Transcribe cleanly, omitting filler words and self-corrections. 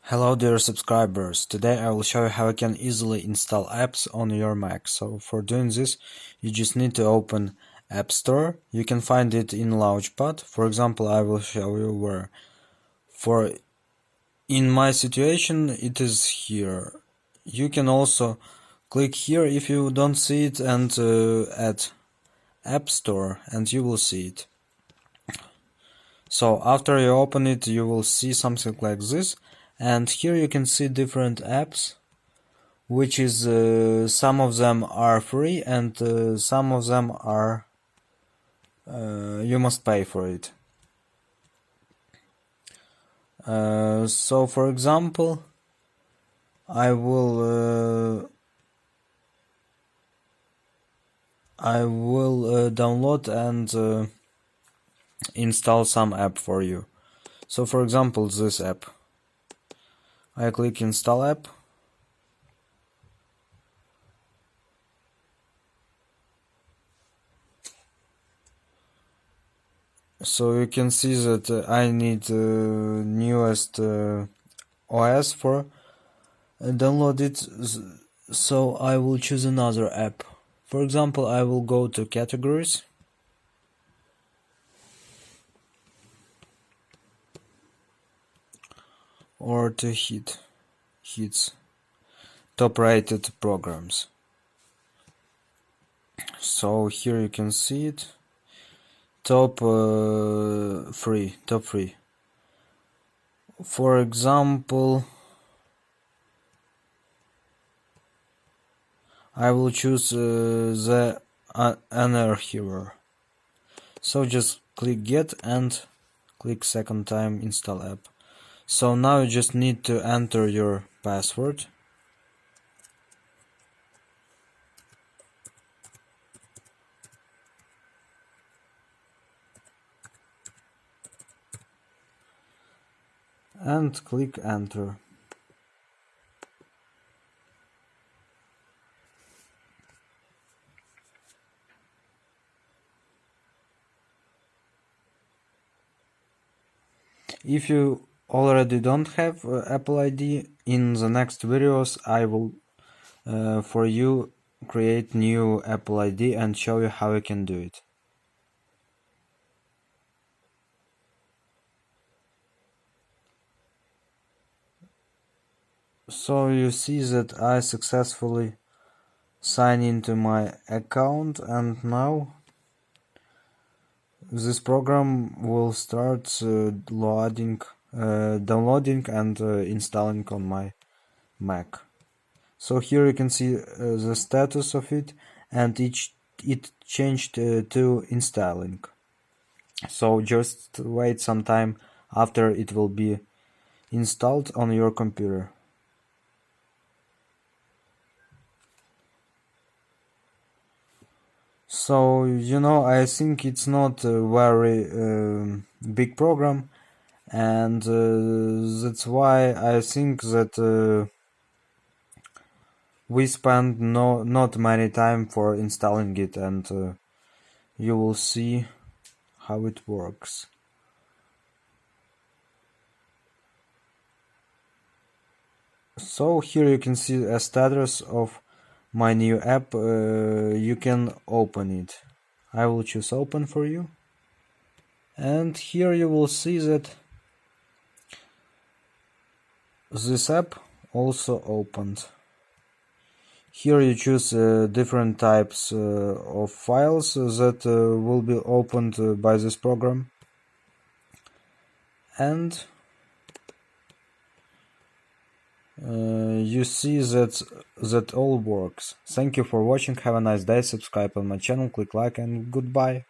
Hello dear subscribers, today I will show you how you can easily install apps on your Mac. So for doing this, you just need to open App Store. You can find it in Launchpad. For example, I will show you where. In my situation, it is here. You can also click here if you don't see it and add App Store and you will see it. So after you open it, you will see something like this, and here you can see different apps, which is some of them are free and some of them are you must pay for it. So for example, I will download and install some app for you. So for example, this app. I click install app. So you can see that I need newest OS for download it. So I will choose another app. For example, I will go to categories. Or to hits top rated programs. So here you can see it. Top free. For example, I will choose the Anarchiver. So just click get and click second time install app. So now you just need to enter your password. And click enter. If you already don't have Apple ID, in the next videos I will for you create new Apple ID and show you how you can do it. So you see that I successfully signed into my account, and now this program will start downloading and installing on my Mac. So here you can see the status of it, and it changed to installing. So just wait some time after it will be installed on your computer. So I think it's not a very big program, and that's why I think that we spend not many time for installing it, and you will see how it works. So here you can see a status of my new app. You can open it. I will choose open for you, and here you will see that this app also opened. Here you choose different types of files that will be opened by this program, and you see that all works. Thank you for watching, have a nice day, subscribe on my channel, click like, and goodbye.